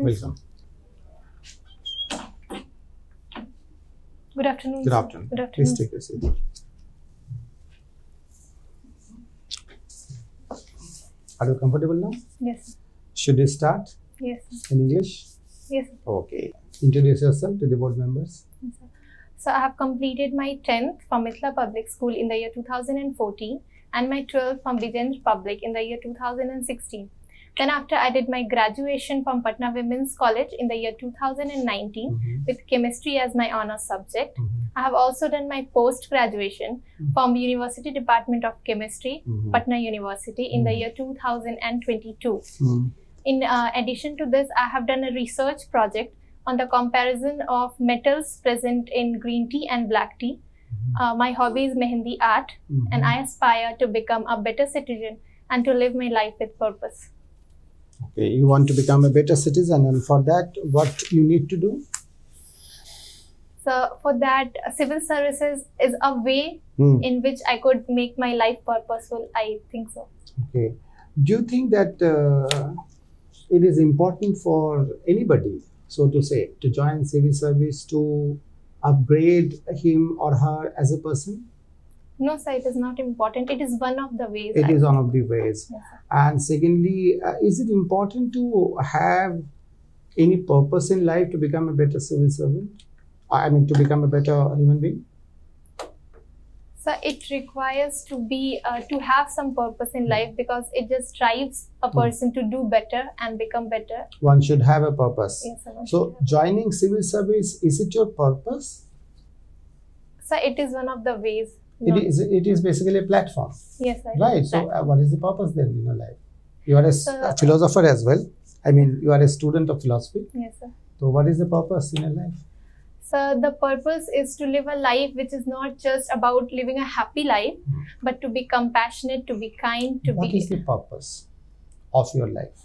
Welcome. Good afternoon. Good sir. afternoon. Good afternoon. Please take a seat. Are you comfortable now? Yes. Should we start Yes. in English? Yes. Okay. Introduce yourself to the board members. So I have completed my 10th from Mithila Public School in the year 2014 and my 12th from Vijayendra Public in the year 2016. Then after I did my graduation from Patna Women's College in the year 2019 with chemistry as my honors subject. I have also done my post-graduation from University Department of Chemistry, Patna University in the year 2022. In addition to this, I have done a research project on the comparison of metals present in green tea and black tea. My hobby is Mehendi art and I aspire to become a better citizen and to live my life with purpose. Okay, you want to become a better citizen, and for that, what you need to do? So for that, civil services is a way in which I could make my life purposeful. I think so. Okay. Do you think that it is important for anybody, so to say, to join civil service to upgrade him or her as a person? No, sir, it is not important. It is one of the ways. It is one of the ways. Yes, And secondly, is it important to have any purpose in life to become a better civil servant? I mean, to become a better human being? so it requires to be to have some purpose in life because it just drives a person to do better and become better. One should have a purpose. Yes, sir, one should So, have. joining civil service, is it your purpose? So it is one of the ways. It is basically a platform, Yes, sir. right? So, what is the purpose then in your life? You are a So- philosopher as well. I mean, you are a student of philosophy. Yes, sir. So, what is the purpose in your life? So the purpose is to live a life which is not just about living a happy life, but to be compassionate, to be kind, to What be is the purpose of your life?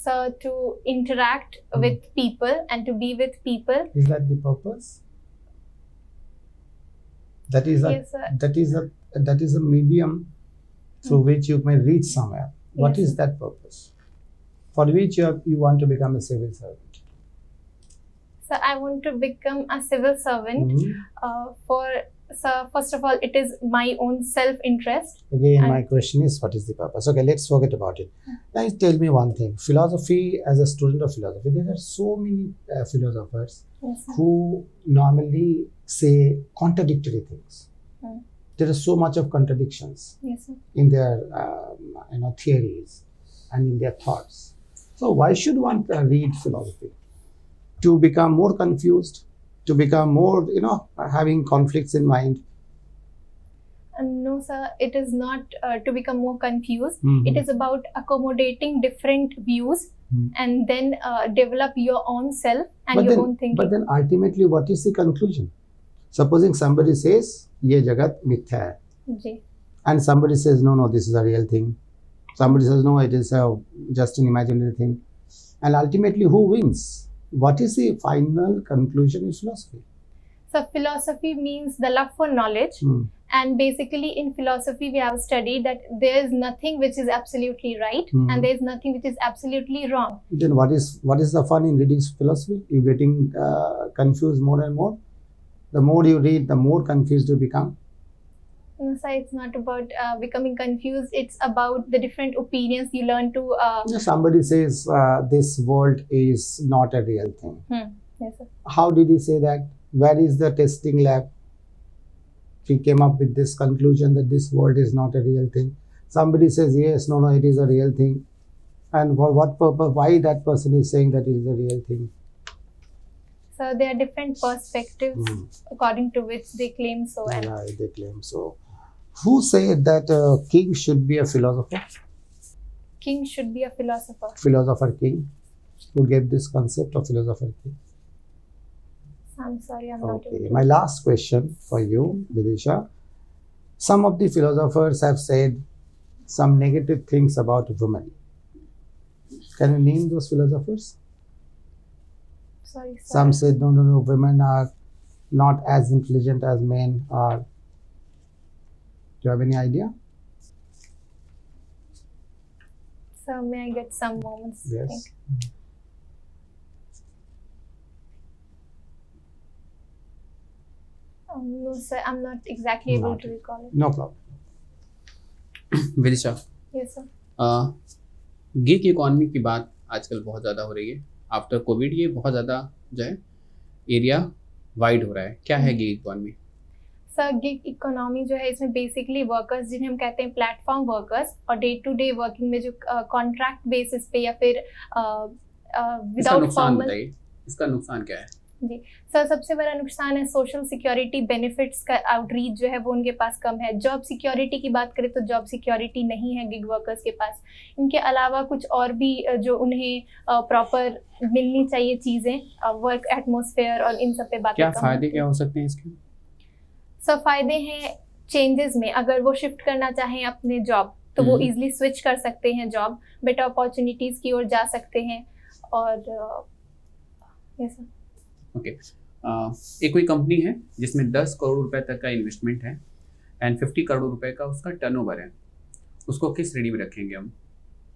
so to interact with people and to be with people. Is that the purpose? That is a Yes, sir. that is a medium through which you may reach somewhere. What Yes, is that purpose? For which you want to become a civil servant? So I want to become a civil servant so first of all, it is my own self-interest. Again, And- my question is, what is the purpose? Okay, let's forget about it. Now, tell me one thing. Philosophy, as a student of philosophy, there are so many philosophers Yes, sir. who normally say contradictory things. There is so much of contradictions Yes, sir. in their theories and in their thoughts. So why should one read philosophy? To become more confused, to become more having conflicts in mind. No, sir, it is not to become more confused. Mhm. It is about accommodating different views and then develop your own self and your own thinking. But then ultimately, what is the conclusion? Supposing somebody says, "Ye jagat mithya hai," Ji. and somebody says, "No, this is a real thing." Somebody says, "No, it is just an imaginary thing," and ultimately, who wins? What is the final conclusion in philosophy? So philosophy means the love for knowledge. And basically in philosophy, we have studied that there is nothing which is absolutely right and there is nothing which is absolutely wrong. Then what is the fun in reading philosophy? You getting confused more and more. The more you read, the more confused you become. No, sir, it's not about becoming confused. It's about the different opinions you learn to. Somebody says this world is not a real thing. Yes, sir. How did he say that? Where is the testing lab? He came up with this conclusion that this world is not a real thing. Somebody says, yes, no, it is a real thing. And for what purpose? Why that person is saying that it is a real thing? So there are different perspectives according to which they claim so. And Yeah, they claim so. Who said that a king should be a philosopher? king should be a philosopher. Philosopher king. Who gave this concept of philosopher king? I'm sorry, I'm not Okay. able My last question for you, Vidisha. Some of the philosophers have said some negative things about women. Can you name those philosophers? Sorry, sir. Some say, no, women are not as intelligent as men are. Do you have any idea? So may I get some moments to Yes. think? No, sir, I'm not exactly able Not to recall it. No problem. Vidisha, Yes, sir. Gig economy की बात आजकल बहुत ज़्यादा हो रही है। After Covid ये बहुत ज़्यादा जो है एरिया वाइड हो रहा है। क्या है gig economy? Sir, gig economy जो है इसमें बेसिकली वर्कर्स जिन्हें हम कहते हैं प्लेटफॉर्म वर्कर्स और डे टू डे वर्किंग में जो कॉन्ट्रैक्ट बेसिस पे या फिर इसका विदाउट नुकसान फॉर्मल। बताइए, इसका नुकसान क्या है? जी सर, सबसे बड़ा नुकसान है सोशल सिक्योरिटी बेनिफिट्स का आउटरीच जो है वो उनके पास कम है। जॉब सिक्योरिटी की बात करें तो जॉब सिक्योरिटी नहीं है गिग वर्कर्स के पास। इनके अलावा कुछ और भी जो उन्हें प्रॉपर मिलनी चाहिए चीज़ें, वर्क एटमॉस्फेयर और इन सब पे बात क्या फ़ायदे क्या हो सकते हैं इसके? सब फायदे हैं चेंजेस में। अगर वो शिफ्ट करना चाहें अपने जॉब तो वो इजीली स्विच कर सकते हैं जॉब, बेटर अपॉर्चुनिटीज़ की ओर जा सकते हैं। और यस सर। ओके, एक कोई कंपनी है जिसमें 10 करोड़ रुपए तक का इन्वेस्टमेंट है एंड 50 करोड़ रुपए का उसका टर्नओवर है, उसको किस श्रेणी में रखेंगे हम?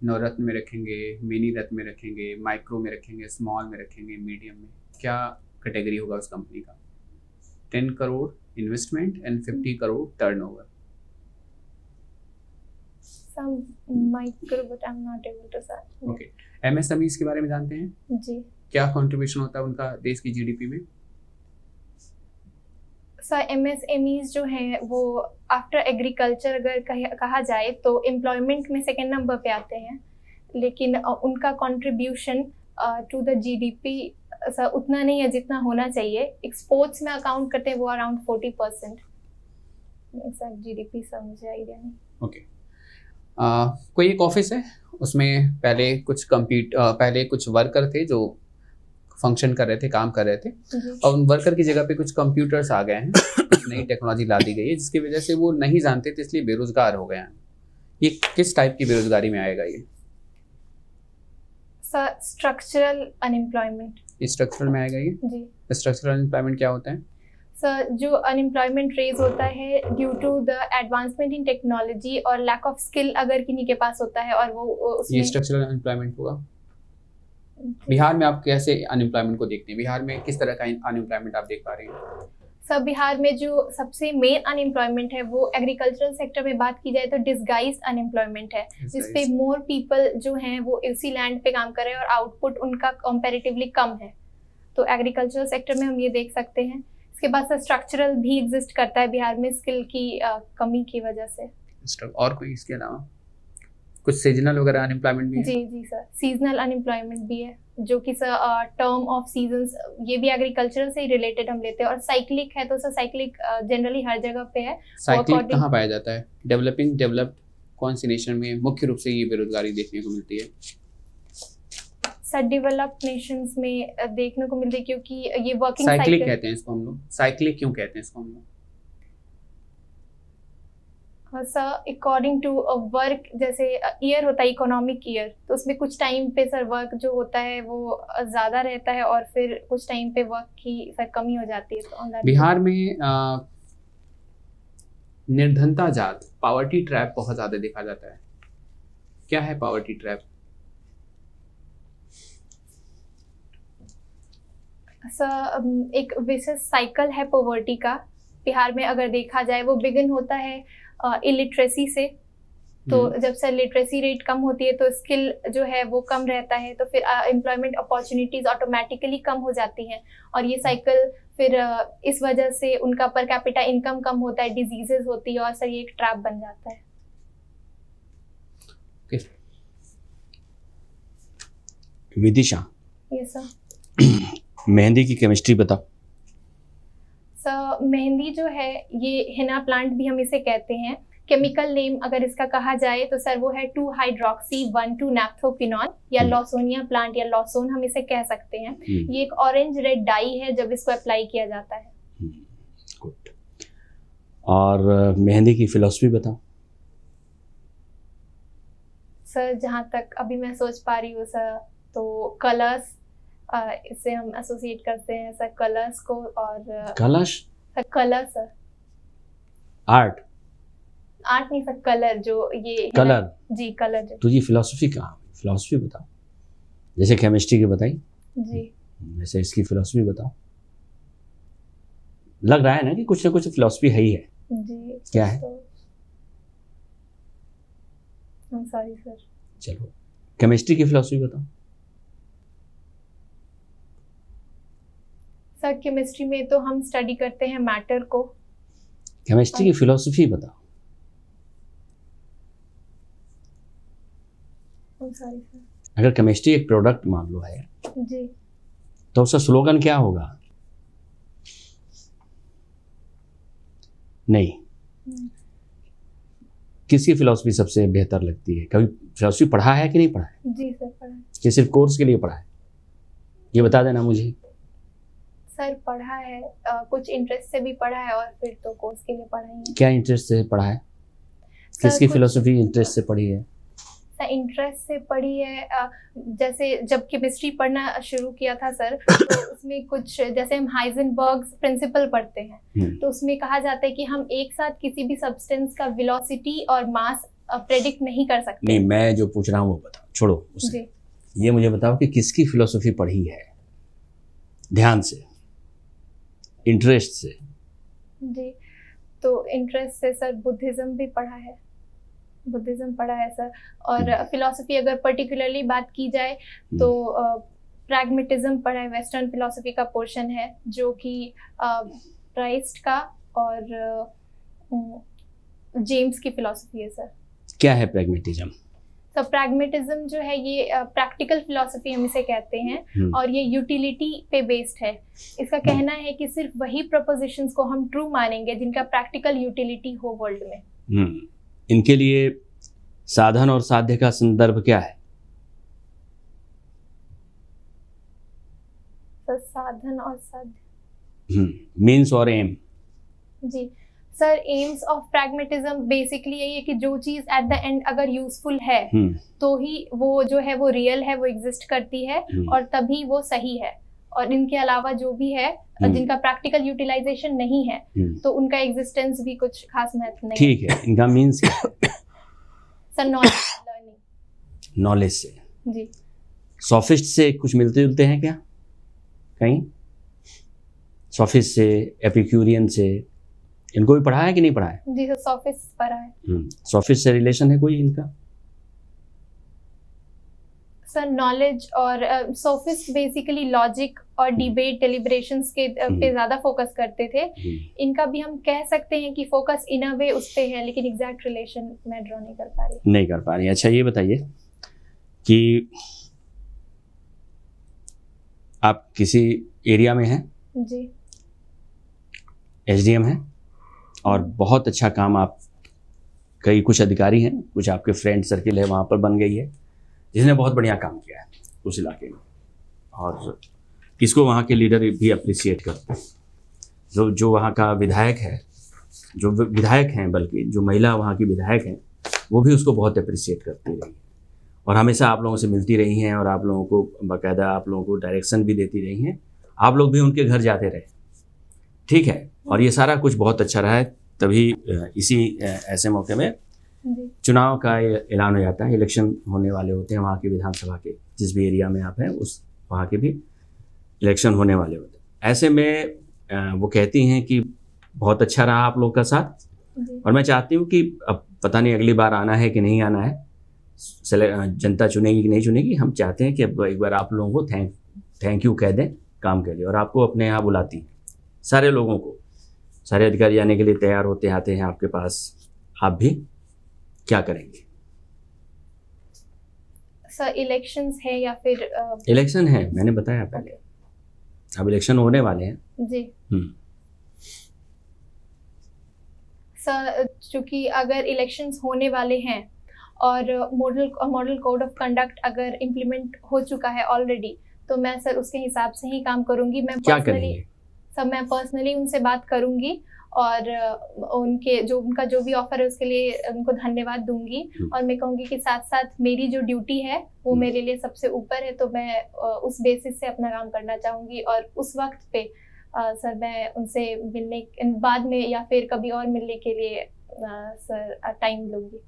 नवरत्न में रखेंगे, मिनी रत्न में रखेंगे, माइक्रो में रखेंगे, स्मॉल में रखेंगे, मीडियम में? क्या कैटेगरी होगा उस कंपनी का? 10 crore investment and 50 crore turnover. Some micro, but I'm not able to say. Okay, MSMEs के बारे में जानते हैं? जी क्या कंट्रीब्यूशन होता है उनका देश की जीडीपी में? सर, एमएसएमईज जो हैं वो आफ्टर एग्रीकल्चर अगर कहा जाए तो एम्प्लॉयमेंट में सेकेंड नंबर पे आते हैं, लेकिन उनका contribution to the GDP sir उतना नहीं है जितना होना चाहिए। एक्सपोर्ट्स में अकाउंट करते हैं वो अराउंड 40%। एग्जैक्ट जीडीपी सर मुझे आइडिया नहीं। ओके, कोई एक ऑफिस है, उसमें पहले कुछ वर्कर थे जो फंक्शन कर रहे थे, काम कर रहे थे, और उन वर्कर की जगह पे कुछ कंप्यूटर्स आ गए हैं, कुछ नई टेक्नोलॉजी ला दी गई है जिसकी वजह से वो नहीं जानते थे इसलिए बेरोजगार हो गए हैं। ये किस टाइप की बेरोजगारी में आएगा ये? Sir, structural unemployment. स्ट्रक्चरल में आएगा ये? जी स्ट्रक्चरल अनएम्प्लॉयमेंट क्या होता है? सर, जो अनएम्प्लॉयमेंट रेज होता है due to the advancement in technology और लैक ऑफ स्किल अगर किन्हीं के पास होता है और वो उसमें ये स्ट्रक्चरल अनएम्प्लॉयमेंट होगा। बिहार में आप कैसे अनएम्प्लॉयमेंट को देखते हैं? बिहार में किस तरह का अनएम्प्लॉयमेंट आप देख पा रहे हैं? सब बिहार में जो सबसे मेन अनएम्प्लॉयमेंट है वो एग्रीकल्चरल सेक्टर में बात की जाए तो डिसगाइज्ड अनएम्प्लॉयमेंट है, जिसपे मोर पीपल जो हैं वो इसी लैंड पे काम कर रहे हैं और आउटपुट उनका कंपैरेटिवली कम है। तो एग्रीकल्चरल सेक्टर में हम ये देख सकते हैं। इसके बाद से स्ट्रक्चरल भी एग्जिस्ट करता है बिहार में स्किल की कमी की वजह से। और कोई इसके अलावा कुछ सीजनल वगैरह अनएम्प्लॉयमेंट भी है? जी सर, सीजनल अनएम्प्लॉयमेंट भी है जो कि सर टर्म ऑफ सीजन्स, ये भी एग्रीकल्चर से ही रिलेटेड हम लेते हैं। और साइक्लिक है तो सर साइक्लिक जनरली हर जगह पे है। साइक्लिक कहाँ पाया जाता है? डेवलपिंग, डेवलप्ड, कौन सी नेशन में मुख्य रूप से ये बेरोजगारी देखने को मिलती है? सर, डेवलप्ड नेशंस में देखने को मिलती है क्योंकि ये वर्किंग साइक्लिक साइकिल। कहते हैं इसको हम लोग। साइक्लिक क्यों कहते हैं इसको हम लोग? सर, अकॉर्डिंग टू वर्क, जैसे ईयर होता है इकोनॉमिक ईयर, तो उसमें कुछ टाइम पे सर वर्क जो होता है वो ज़्यादा रहता है और फिर कुछ टाइम पे वर्क की सर कमी हो जाती है। तो बिहार में निर्धनता जात, पावर्टी ट्रैप बहुत ज़्यादा देखा जाता है। क्या है पावर्टी ट्रैप? सर, एक विशेष साइकिल है पॉवर्टी का। बिहार में अगर देखा जाए वो बिगिन होता है इलिटरेसी से। तो जब सर लिटरेसी रेट कम होती है तो स्किल जो है वो कम रहता है, तो फिर एम्प्लॉयमेंट अपॉर्चुनिटीज ऑटोमेटिकली कम हो जाती हैं और ये साइकिल फिर इस वजह से उनका पर कैपिटा इनकम कम होता है, डिजीजेस होती है और सर ये एक ट्रैप बन जाता है। विदिशा, ये सर। मेहंदी की केमिस्ट्री बता। सर, मेहंदी जो है ये हिना प्लांट भी हम इसे कहते हैं। केमिकल नेम अगर इसका कहा जाए तो सर वो है 2-हाइड्रोक्सी-1,2-नैप्थोक्विनोन या लॉसोनिया प्लांट या लॉसोन हम इसे कह सकते हैं। ये एक ऑरेंज रेड डाई है जब इसको अप्लाई किया जाता है। गुड। और मेहंदी की फिलॉसफी बता। सर, जहाँ तक अभी मैं सोच पा रही हूँ सर, तो कलर्स, इससे हम एसोसिएट करते हैं सर कलर्स को। और कलश? Sir colour, sir art. Art नहीं सर, कलर जो ये कलर। जी कलर जो तुझी फिलॉसफी कहाँ, फिलॉसफी बताओ। जैसे केमिस्ट्री की बताई, जी वैसे इसकी फिलॉसफी बताओ। लग रहा है ना कि कुछ ना कुछ फिलॉसफी है ही है। जी क्या है? Sorry sir. चलो केमिस्ट्री की फिलॉसफी बताओ। सर केमिस्ट्री में तो हम स्टडी करते हैं मैटर को। केमिस्ट्री की फिलॉसफी बताओ। Sorry sir. अगर केमिस्ट्री एक प्रोडक्ट मान लो है जी तो उसका स्लोगन क्या होगा? नहीं। किसकी फिलॉसफी सबसे बेहतर लगती है? कभी फिलॉसफी पढ़ा है कि नहीं पढ़ा है? जी सर पढ़ा है। कि सिर्फ कोर्स के लिए पढ़ा है? ये बता देना मुझे। सर पढ़ा है, कुछ इंटरेस्ट से भी पढ़ा है और फिर तो कोर्स के लिए पढ़ा ही है। क्या इंटरेस्ट से पढ़ा है? सर, किसकी कुछ- फिलॉसफी इंटरेस्ट से पढ़ी है? सर इंटरेस्ट से पढ़ी है, जैसे जब केमिस्ट्री पढ़ना शुरू किया था सर तो उसमें कुछ जैसे हम हाइजेनबर्ग्स प्रिंसिपल पढ़ते हैं तो उसमें कहा जाता है कि हम एक साथ किसी भी सब्सटेंस का वेलोसिटी और मास प्रेडिक्ट नहीं कर सकते। नहीं, मैं जो पूछ रहा हूँ वो बताओ, छोड़ो उसे। जी ये मुझे बताओ कि किसकी फिलॉसफी पढ़ी है? ध्यान से, इंटरेस्ट से। जी तो इंटरेस्ट से सर बुद्धिज्म भी पढ़ा है, बुद्धिज्म पढ़ा है सर। और फिलॉसफी अगर पर्टिकुलरली बात की जाए तो प्रैग्मेटिज्म पढ़ा है, वेस्टर्न फिलॉसफी का पोर्शन है जो कि प्राइस्ट का और जेम्स की फिलॉसफी है सर। क्या है प्रैग्मेटिज्म? तो प्रैग्मेटिज्म जो है ये प्रैक्टिकल फिलॉसफी हम इसे कहते हैं और ये यूटिलिटी पे बेस्ड है। इसका कहना है कि सिर्फ वही प्रपोजिशंस को हम ट्रू मानेंगे जिनका प्रैक्टिकल यूटिलिटी हो वर्ल्ड में। इनके लिए साधन और साध्य का संदर्भ क्या है? सर साधन और साध्य, मीन्स और एम। जी sir aims of pragmatism basically यही है कि जो चीज एट द एंड अगर यूजफुल है तो ही वो जो है वो रियल है, वो एग्जिस्ट करती है और तभी वो सही है। और इनके अलावा जो भी है जिनका प्रैक्टिकल यूटिलाइजेशन नहीं है तो उनका एग्जिस्टेंस भी कुछ खास महत्व नहीं। ठीक है, इनका मीन्स क्या है? Sir knowledge learning. नॉलेज से। जी सॉफिस्ट से कुछ मिलते जुलते हैं क्या कहीं? सॉफिस्ट से, एपिक्यूरियन से, इनको भी पढ़ा है कि नहीं पढ़ा है? जी सर सॉफिस्ट पढ़ा है। सॉफिस्ट से रिलेशन है कोई इनका? सर नॉलेज और सोफिस्ट बेसिकली लॉजिक और डिबेट डेलिब्रेशंस के पे ज्यादा फोकस करते थे। इनका भी हम कह सकते हैं कि फोकस इन अ वे उस पे है, लेकिन एग्जैक्ट रिलेशन मैं ड्रॉ नहीं कर पा रही। नहीं कर पा रही। अच्छा ये बताइए कि आप किसी एरिया में हैं, जी एसडीएम हैं और बहुत अच्छा काम आप, कई कुछ अधिकारी हैं, कुछ आपके फ्रेंड सर्किल है वहाँ पर बन गई है जिसने बहुत बढ़िया काम किया है उस इलाके में और इसको वहाँ के लीडर भी अप्रिसिएट करते हैं। जो वहाँ का विधायक है, जो विधायक हैं, बल्कि जो महिला वहाँ की विधायक हैं वो भी उसको बहुत अप्रिसिएट करती रही और हमेशा आप लोगों से मिलती रही हैं और आप लोगों को बाकायदा आप लोगों को डायरेक्शन भी देती रही हैं। आप लोग भी उनके घर जाते रहे, ठीक है, और ये सारा कुछ बहुत अच्छा रहा है। तभी इसी ऐसे मौके में चुनाव का ऐलान हो जाता है, इलेक्शन होने वाले होते हैं वहाँ की विधानसभा के, जिस भी एरिया में आप हैं उस वहाँ के भी इलेक्शन होने वाले होते हैं। ऐसे में वो कहती हैं कि बहुत अच्छा रहा आप लोग का साथ और मैं चाहती हूँ कि अब पता नहीं अगली बार आना है कि नहीं आना है, जनता चुनेगी कि नहीं चुनेगी, हम चाहते हैं कि अब एक बार आप लोगों को थैंक यू कह दें काम के लिए। और आपको अपने यहाँ बुलाती, सारे लोगों को, सारे अधिकारी आने के लिए तैयार होते आते हैं आपके पास, आप भी क्या करेंगे? सर इलेक्शंस है या फिर इलेक्शन है, मैंने बताया पहले, अब इलेक्शन होने वाले हैं। जी सर चूंकि अगर इलेक्शंस होने वाले हैं और मॉडल कोड ऑफ कंडक्ट अगर इम्प्लीमेंट हो चुका है ऑलरेडी तो मैं सर उसके हिसाब से ही काम करूंगी। मैं क्या करेंगे? सर मैं पर्सनली उनसे बात करूंगी और उनका जो भी ऑफर है उसके लिए उनको धन्यवाद दूंगी और मैं कहूंगी कि साथ साथ मेरी जो ड्यूटी है वो मेरे लिए सबसे ऊपर है, तो मैं उस बेसिस से अपना काम करना चाहूंगी और उस वक्त पे सर मैं उनसे मिलने बाद में या फिर कभी और मिलने के लिए सर टाइम लूँगी।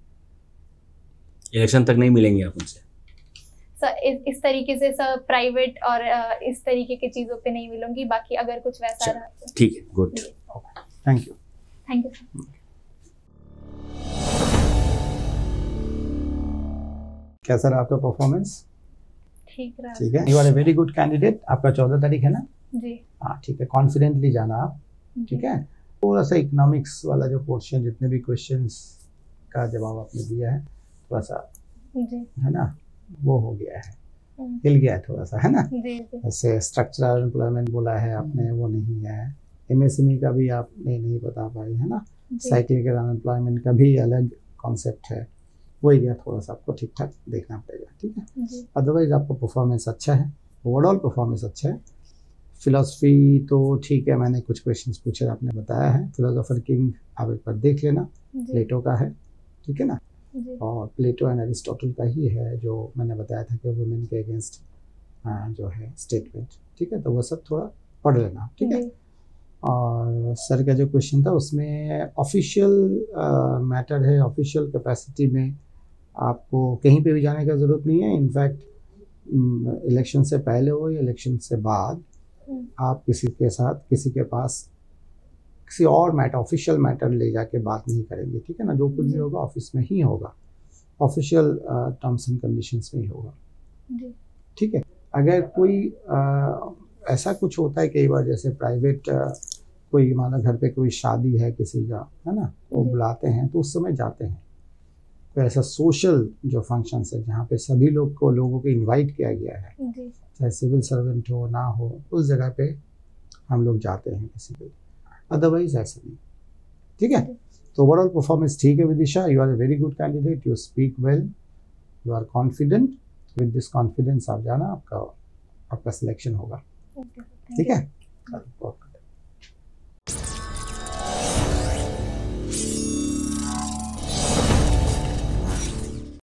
इलेक्शन तक नहीं मिलेंगे आप उनसे? सर इस तरीके से सर प्राइवेट और इस तरीके की चीज़ों पे नहीं मिलूंगी, बाकी अगर कुछ वैसा रहा तो ठीक है, good. Thank you. Thank you. कैसा रहा आपका परफॉर्मेंस? ठीक रहा। ठीक है, you are a very good candidate. आपका 14 तारीख है ना? जी। हाँ ठीक है, कॉन्फिडेंटली जाना आप, ठीक है। थोड़ा सा इकोनॉमिक्स वाला जो पोर्शन, जितने भी क्वेश्चंस का जवाब आपने दिया है, थोड़ा सा जी है ना, वो हो गया है, हिल गया है थोड़ा सा, है ना। जी। जैसे स्ट्रक्चरल एम्प्लॉयमेंट बोला है आपने, वो नहीं है। एमएसएमई का भी आपने नहीं बता पाई, है ना। साइक्लिकल अनएम्प्लॉयमेंट का भी अलग कॉन्सेप्ट है, वो एरिया थोड़ा सा आपको ठीक ठाक देखना पड़ेगा, ठीक है। अदरवाइज आपका परफॉर्मेंस अच्छा है, ओवरऑल परफॉर्मेंस अच्छा है। फिलोसफी तो ठीक है, मैंने कुछ क्वेश्चंस पूछे, आपने बताया है। फिलोसोफर किंग आप एक बार देख लेना, प्लेटो का है, ठीक है ना। और प्लेटो एंड एरिस्टोटल का ही है जो मैंने बताया था कि वुमेन के अगेंस्ट जो है स्टेटमेंट, ठीक है। तो वो सब थोड़ा पढ़ लेना, ठीक है। और सर का जो क्वेश्चन था उसमें ऑफिशियल मैटर है, ऑफिशियल कैपेसिटी में आपको कहीं पे भी जाने का ज़रूरत नहीं है। इनफैक्ट इलेक्शन से पहले हो या इलेक्शन से बाद, आप किसी के साथ, किसी के पास किसी और मैटर, ऑफिशियल मैटर ले जाके बात नहीं करेंगे, ठीक है ना। जो कुछ भी होगा ऑफिस में ही होगा, ऑफिशियल टर्म्स एंड कंडीशंस में ही होगा, ठीक है। अगर कोई ऐसा कुछ होता है कई बार, जैसे प्राइवेट कोई मानो घर पे कोई शादी है किसी का, है ना, वो बुलाते हैं तो उस समय जाते हैं। कोई ऐसा सोशल जो फंक्शंस है जहाँ पे सभी लोगों को इनवाइट किया गया है, चाहे सिविल सर्वेंट हो ना हो, उस जगह पे हम लोग जाते हैं किसी पे, अदरवाइज ऐसा नहीं, ठीक है। तो ओवरऑल परफॉर्मेंस ठीक है Vidisha, you are a very good candidate, you speak well, you are confident. With this confidence आप जाना, आपका सिलेक्शन होगा, ठीक है।